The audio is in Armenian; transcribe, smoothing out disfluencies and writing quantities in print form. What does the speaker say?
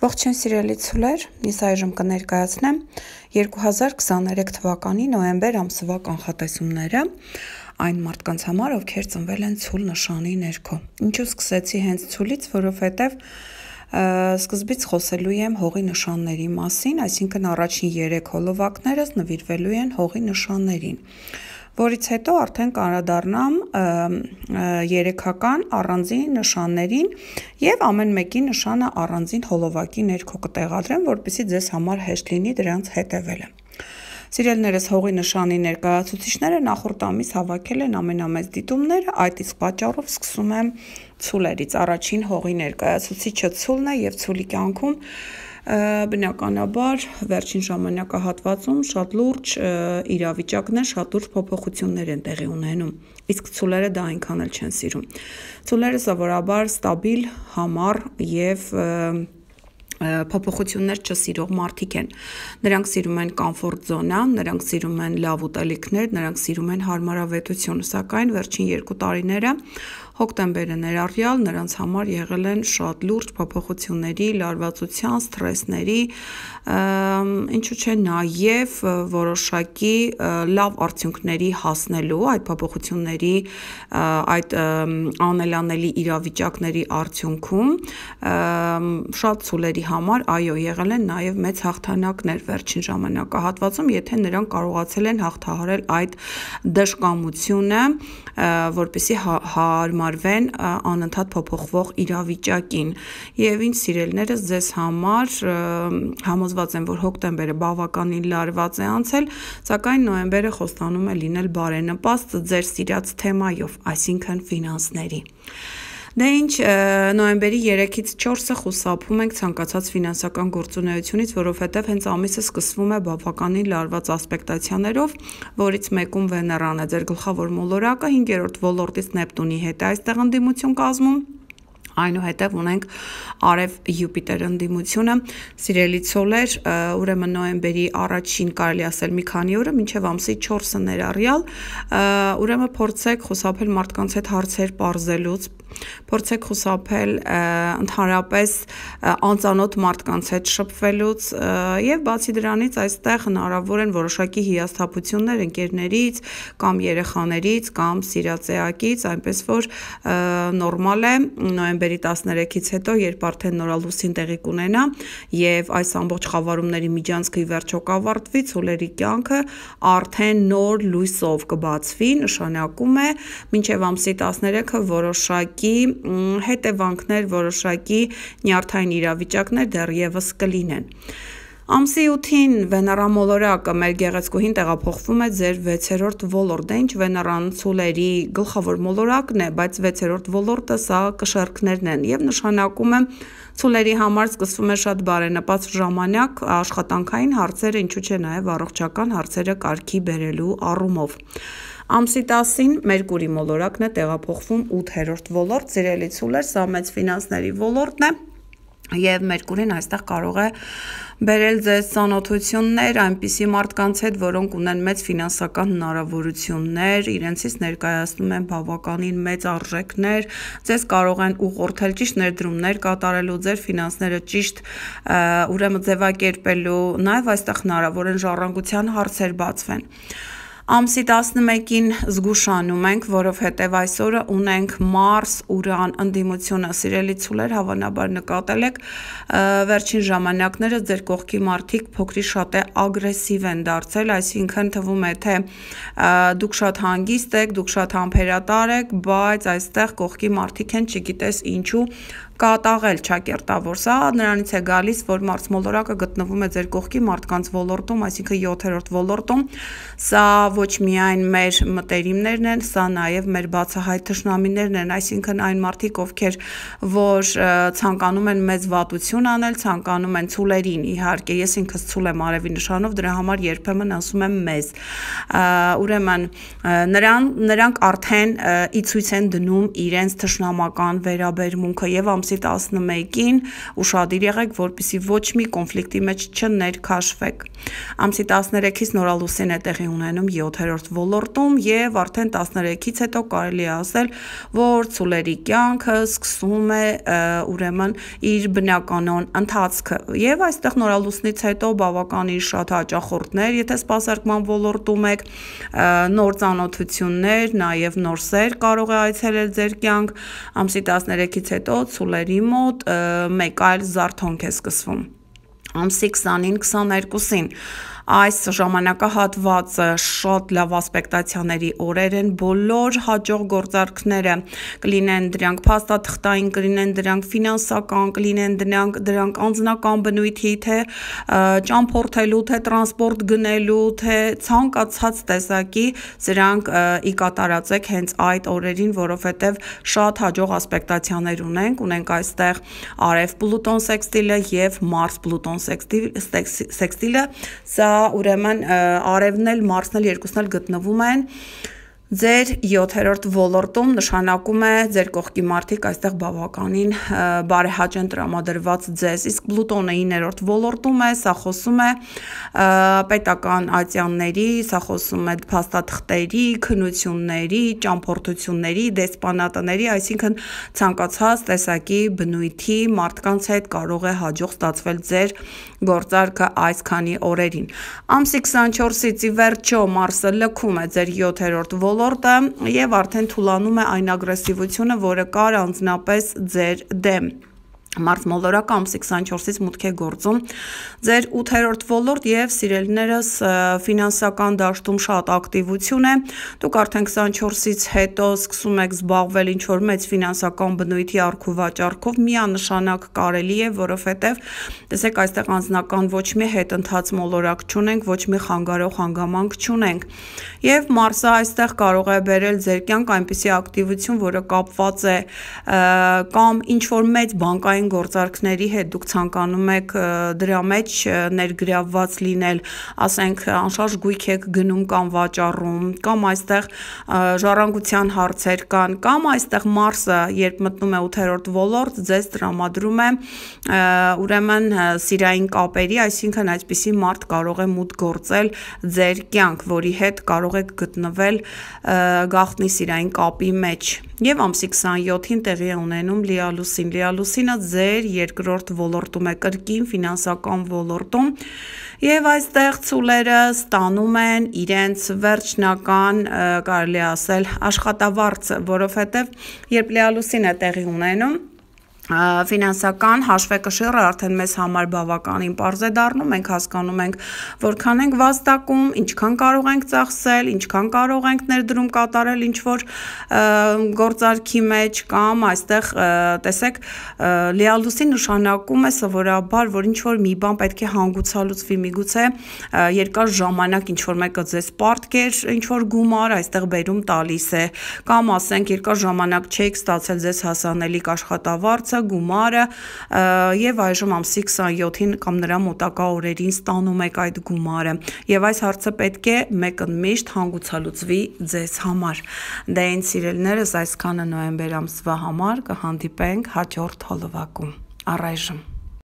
Ողջույն սիրելի ցուլեր, ես այժմ կներկայացնեմ 2023 թվականի նոյեմբեր ամսվա կանխատեսումները այն մարդկանց համար, ովքեր ծնվել են ցուլ նշանի ներքո։ Ինչու սկսեցի հենց ցուլից, որովհետև սկզբից խոսելու եմ հողի նշանների մասին, այսինքն առաջին 3 հոլովակներս նվիրվելու են հողի նշաններին, որից հետո արդեն կանդրադառնամ երեքական առանձին նշաններին եւ ամեն մեկի նշանը առանձին հոլովակի ներքո կտեղադրեմ, որպեսզի ձեզ համար հեշտ լինի դրանց հետևելը։ Սիրելիներս, հողի նշանի ներկայացուցիչները նախորդ ամիս հավաքել են ամենամեծ դիտումները, այդ իսկ պատճառով սկսում եմ ցուլերից։ Առաջին հողի ներկայացուցիչը ցուլն է եւ ցուլի կյանքում բնականաբար վերջին ժամանակահատվածում շատ լուրջ իրավիճակներ, շատ լուրջ փոփոխություններ են տեղի ունենում, իսկ ցուլերը դա այնքան էլ չեն սիրում։ Ցուլերը սովորաբար ստաբիլ, համառ եւ փոփոխություններ չսիրող մարդիկ են։ Նրանք սիրում են կոմֆորտ զոնա, նրանք սիրում են լավ ուտելիքներ, նրանք սիրում են հարմարավետություն, սակայն վերջին 2 տարիները հոկտեմբերը ներառյալ նրանց համար եղել են շատ լուրջ փոփոխությունների, լարվածության, սթրեսների, ինչու՞ չէ նաև որոշակի լավ արդյունքների հասնելու այդ փոփոխությունների, այդ անելանելի իրավիճակների արդյունքում շատ ցուլերի համար այո եղել են նաև մեծ հաղթանակներ վերջին ժամանակահատվածում, եթե նրանք կարողացել են հաղթահարել այդ դժկամությունը, որպեսզի հարմարվեն անընդհատ փոփոխվող իրավիճակին։ Եվ ինչ սիրելիներս, ձեզ համար համոզված եմ, որ հոկտեմբերը բավականին լարված է անցել, սակայն նոյեմբերը խոստանում է լինել բարենպաստ ձեր սիրած թեմայով, այսինքն ֆինանսների։ Դե ինչ, նոյեմբերի 3-ից 4-ը խուսափում ենք ցանկացած ֆինանսական գործունեությունից, որովհետև հենց ամիսը սկսվում է բավականին լարված ասպեկտացիաներով, որից մեկում Վեներան է, ձեր գլխավոր մոլորակը 5-րդ ոլորտից Նեպտունի հետ է այստեղ ընդդիմություն կազմում։ Այնուհետև ունենք Արև Յուպիտեր ընդդիմությունը, սիրելի ցոլեր, ուրեմն նոյեմբերի առաջին կարելի ասել մի քանի օրը մինչև ամսի 4-ը ներառյալ, ուրեմն փորձեք խուսափել մարդկանց հետ հարցեր պարզելուց, փորձեք խուսափել ընդհանրապես անծանոթ մարդկանց հետ շփվելուց եւ բացի դրանից այստեղ հնարավոր են որոշակի հիասթափություններ ընկերներից կամ երեխաներից կամ սիրածեակից, այնպես որ նորմալ է նոյեմբերի 13-ից հետո, երբ արդեն նորալուսին տեղի կունենա եւ այս ամբողջ խավարումների միջանցքը ի վերջո կավարտվի, ցոլերի կյանքը արդեն նոր լույսով կբացվի, նշանակում է մինչեւ ամսի 13-ը որոշակի հետևանքներ, որոշակի նյարդային իրավիճակներ դեռևս կլինեն։ Ամսի 8-ին Վեներա մոլորակը մեր գեղեցկուհին տեղափոխվում է ձեր 6-րդ ոլորտ, դե ինչ Վեներան ցուլերի գլխավոր մոլորակն է, բայց 6-րդ ոլորտը սա կշեռքներն են եւ նշանակում է ցուլերի համար սկսվում է շատ բարենպաստ ժամանակ աշխատանքային հարցերը, ինչու՞ չէ նաև առողջական հարցերը կարգի բերելու առումով։ Ամսի 10-ին Մերկուրի մոլորակն է տեղափոխվում 8-րդ ոլորտ, սիրելի ցուլեր, սա մեծ ֆինանսների ոլորտն է եւ Մերկուրին այստեղ կարող է բերել ձեզ ծանոթություններ այնպիսի մարդկանց հետ, որոնք ունեն մեծ ֆինանսական հնարավորություններ, իրենցից ներկայացնում են բավականին մեծ արժեքներ, ձեզ կարող են ուղղորդել ճիշտ ներդրումներ կատարելու, ձեր ֆինանսները ճիշտ ուրեմն ձևակերպելու, նաեւ այստեղ հնարավոր են ժառանգության հարցեր բացվեն։ Ամսի 11-ին զգուշանում ենք, որովհետև այսօրը ունենք Մարս-Ուրան ընդդիմությունը, սիրելի ցուլեր, հավանաբար նկատել եք, վերջին ժամանակները ձեր կողքի մարդիկ փոքրի շատ է ագրեսիվ են դարձել, այսինքն թվում է, թե դուք շատ հանգիստ եք, դուք շատ համբերատար եք, բայց այստեղ կողքի մարդիկ են, չգիտես ինչու կատաղել ճակերտավոր, սա նրանից է գալիս, որ Մարս մոլորակը գտնվում է ձեր կողքի մարդկանց ոլորտում, այսինքն 7-րդ ոլորտում, սա ոչ միայն մեր մտերիմներն են, սա նաև մեր բացահայտ թշնամիներն են, այսինքն այն մարդիկ, ովքեր որ ցանկանում են մեծ վատություն անել, ցանկանում են ցուլերին, իհարկե, ես ինքս ցուլ եմ արևի նշանով, դրա համար երբեմն ասում եմ մեզ, ուրեմն նրանք արդեն ի ցույց են դնում իրենց թշնամական վերաբերմունքը եւ ամսի 11-ին ուշադիր եղեք, որպեսզի ոչ մի կոնֆլիկտի մեջ չներքաշվեք։ Ամսի 13-ից նորալուսին է տեղի ունենում 7-րդ ոլորտում եւ արդեն 13-ից հետո կարելի է ասել, որ ցուլերի կյանքը սկսում է ուրեմն իր բնականon ընթացքը եւ այստեղ նորալուսնից հետո բավականին շատ հաճախորդներ, եթե սպասարկման ոլորտում եք, նոր ծանոթություններ, նաեւ նոր սեր կարող է այցելել ձեր կյանք, ամսի 13-ից հետո ցուլերի մոտ մեկ այլ զարթոնք է սկսվում։ Ամսի 20-22-ին այս ժամանակահատվածը շատ լավ ասպեկտացիաների օրեր են, բոլոր հաջող գործարքները կլինեն դրանք փաստաթղթային, կլինեն դրանք ֆինանսական, կլինեն դրանք անձնական բնույթի, թե ճամփորդելու, թե տրանսպորտ գնելու, թե ցանկացած տեսակի, սրանք ի կատարածեք հենց այդ օրերին, որովհետև շատ հաջող ասպեկտացիաներ ունենք այստեղ Արև Պլուտոն սեքստիլը եւ Մարս Պլուտոն սեքստիլը, սա ուրեմն Արևն էլ Մարսն էլ երկուսն էլ գտնվում են ձեր 7-րդ ոլորտում, նշանակում է ձեր կողքի մարդիկ այստեղ բավականին բարեհաճ են տրամադրված ձեզ, իսկ Պլուտոնը 9-րդ ոլորտում է, սա խոսում է պետական ատյանների, սա խոսում է փաստաթղթերի, քննությունների, ճամփորդությունների, դեսպանատների, այսինքն ցանկացած տեսակի բնույթի մարդկանց հետ կարող է հաջող ստացվել ձեր գործարքը այսքանի օրերին։ Ամսի 24-ից ի վերջո Մարսը լքում է ձեր 7-րդ ոլորտը եւ արդեն թուլանում է այն ագրեսիվությունը, որը կար անձնապես ձեր դեմ։ Մարս մոլորակը ամսի 24-ից մուտք է գործում ձեր 8-րդ ոլորտ եւ սիրելիներս ֆինանսական դաշտում շատ ակտիվություն է, դուք արդեն 24-ից հետո սկսում եք զբաղվել ինչ-որ մեծ ֆինանսական բնույթի առք ու վաճառքով, միանշանակ կարելի է, որովհետեւ տեսեք այստեղ անձնական ոչ մի հետընթաց մոլորակ չունենք, ոչ մի խանգարող հանգամանք չունենք եւ Մարսը այստեղ կարող է բերել ձեր կյանք այնպիսի ակտիվություն, որը կապված է կամ ինչ-որ մեծ բանկային գործարքների հետ դուք ցանկանում եք դրա մեջ ներգրավված լինել, ասենք անշարժ գույք եք գնում կամ վաճառում, կամ այստեղ ժառանգության հարցեր կան, կամ այստեղ Մարսը, երբ մտնում է 8-րդ ոլորտ, ձեզ տրամադրում է ուրեմն սիրային կապերի, այսինքն այսպիսի մարդ կարող է մուտք գործել ձեր կյանք, որի հետ կարող եք գտնվել գաղտնի սիրային կապի մեջ։ Եվ ամսի 27-ին տեղի է ունենում լիալուսին։ Լիալուսինը ձեր երկրորդ ոլորտում է, կրկին ֆինանսական ոլորտում, եւ այստեղ ցուլերը ստանում են իրենց վերջնական, կարելի է ասել, աշխատավարձը, որովհետեւ երբ լիալուսին է տեղի ունենում, ֆինանսական հաշվեկշիռը արդեն մեզ համար բավականին պարզ է դառնում, մենք հասկանում ենք որքան ենք վաստակում, ինչքան կարող ենք ծախսել, ինչքան կարող ենք ներդրում կատարել ինչ-որ գործարքի մեջ կամ այստեղ տեսեք լիալուսին նշանակում է սովորաբար, որ ինչ-որ մի բան պետք է հանգուցալուծվի, միգուցե երկար ժամանակ ինչ-որ մեկը ձեզ պարտքեր, ինչ-որ գումար այստեղ բերում տալիս է, կամ ասենք երկար ժամանակ չեք ստացել ձեզ հասանելիք աշխատավարձը, գումարը եւ այժմ ամսի 27-ին կամ նրա մոտակա օրերին ստանում եք այդ գումարը եւ այս հարցը պետք է մեկընդմիշտ հանգուցալուծվի ձեզ համար։ Դե այն սիրելիներս այսքանը նոյեմբեր ամսվա համար, կհանդիպենք հաջորդ հոլովակում։ Առայժմ